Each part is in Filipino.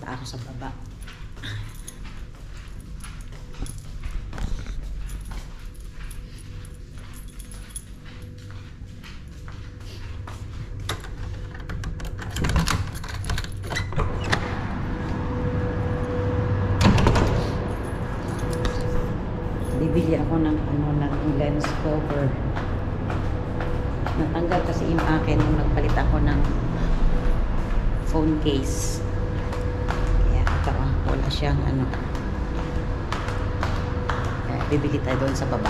Punta ako sa baba. Bibili ako ng lens cover. Natanggal kasi yung akin nung nagpalit ako ng phone case. Kaya ito, wala siyang Kaya bibili tayo doon sa baba.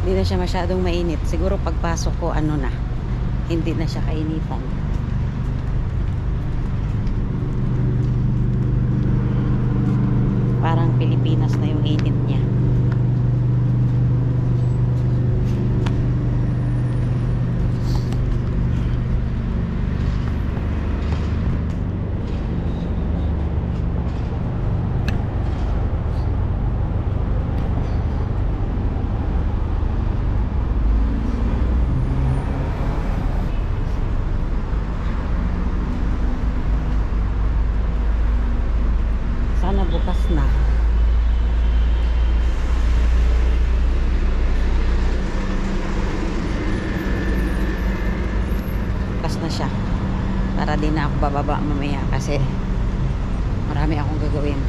Hindi na siya masyadong mainit. Siguro pagpasok ko, hindi na siya kainitan. Parang Pilipinas na yung init niya. Bukas na. Bukas na siya. Para din na ako bababa mamaya kasi marami akong gagawin.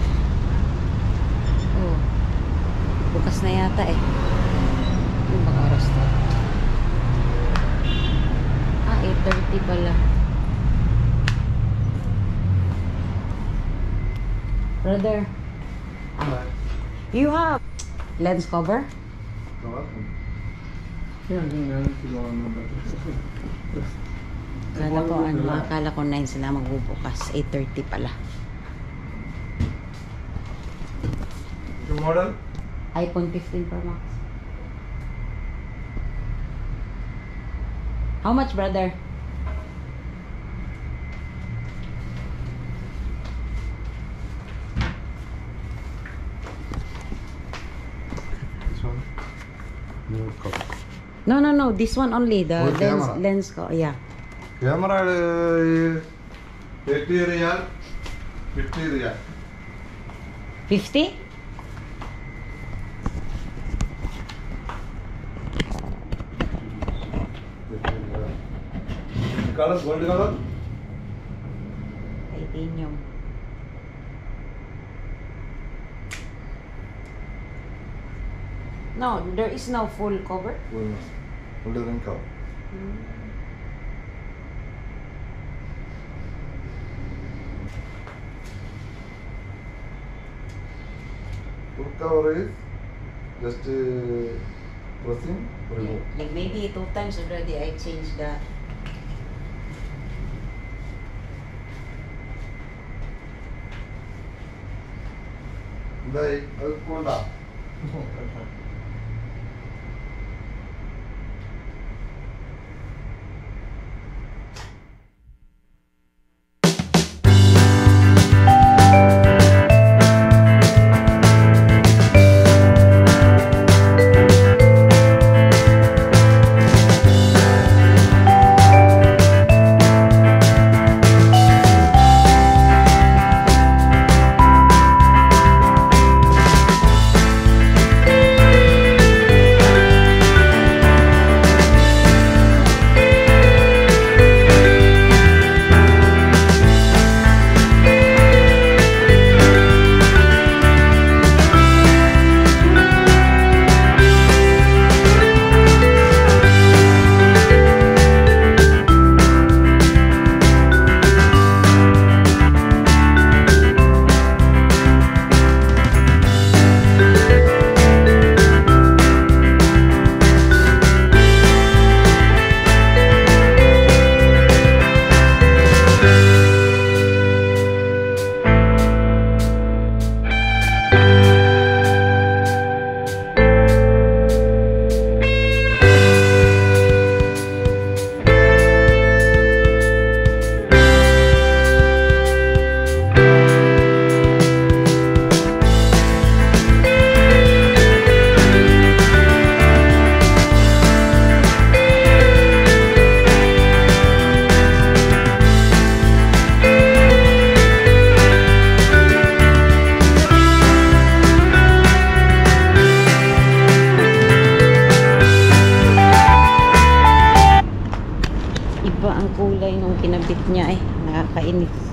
Oh. Bukas na yata eh. Yung bang oras to? 8:30 pala. Brother, you have lens cover? Akala ko 9 sila magbubukas. 8:30 pala. Your model? iPhone 15 Pro Max. How much, brother? No. This one only. The lens ko. Yeah. Camera 80 riyal. 50 riyal. 50? Color, gold color? Titanium. No, there is no full cover. Full ring cover. Full cover is just pressing, remove. Like maybe 2 times already I changed the. Like, cool down. kulay nung kinabit niya eh. Nakakainis.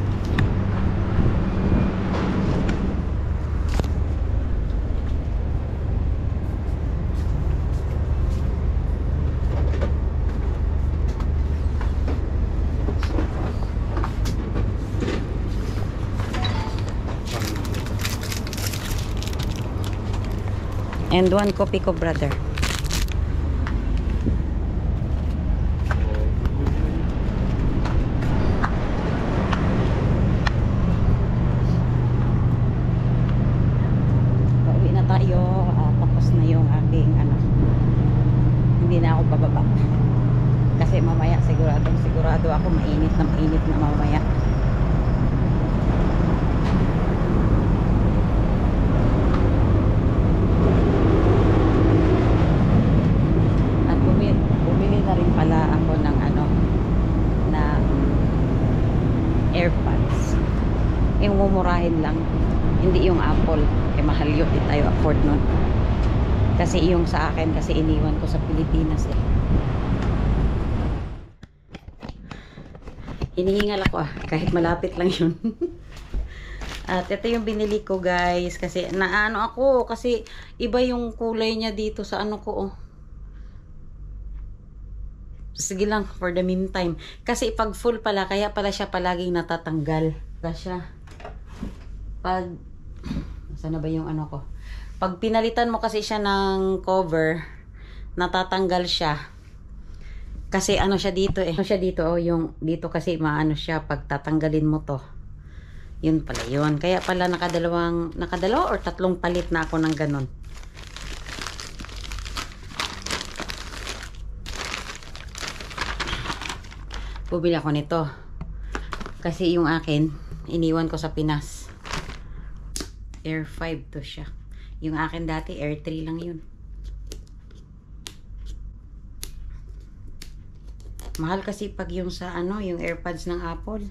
And 1 coffee ko, brother. Pauwi na tayo. Tapos na yung aking hindi na ako bababa. Kasi mamaya sigurado ako mainit na mamaya. Bumili na rin pala ako ng na AirPods. Yung mumurahin lang, hindi yung Apple, mahal yun, di tayo afford nun. Kasi yung sa akin, kasi iniwan ko sa Pilipinas eh. Hinihingal ako kahit malapit lang yun. At ito yung binili ko, guys, kasi naano ako, kasi iba yung kulay niya dito sa ko Sige lang, for the meantime. Kasi pag full pala, kaya pala siya palaging natatanggal. Kasi saan na ba yung ko? Pag pinalitan mo kasi siya ng cover, natatanggal siya. Kasi siya dito eh. Siya dito, yung dito kasi maano siya pag tatanggalin mo to. Yun pala yun. Kaya pala nakadalawa or 3 palit na ako ng ganon. Bumili ako nito. Kasi yung akin, iniwan ko sa Pinas. Air 5 to siya. Yung akin dati, Air 3 lang yun. Mahal kasi pag yung sa yung AirPods ng Apple.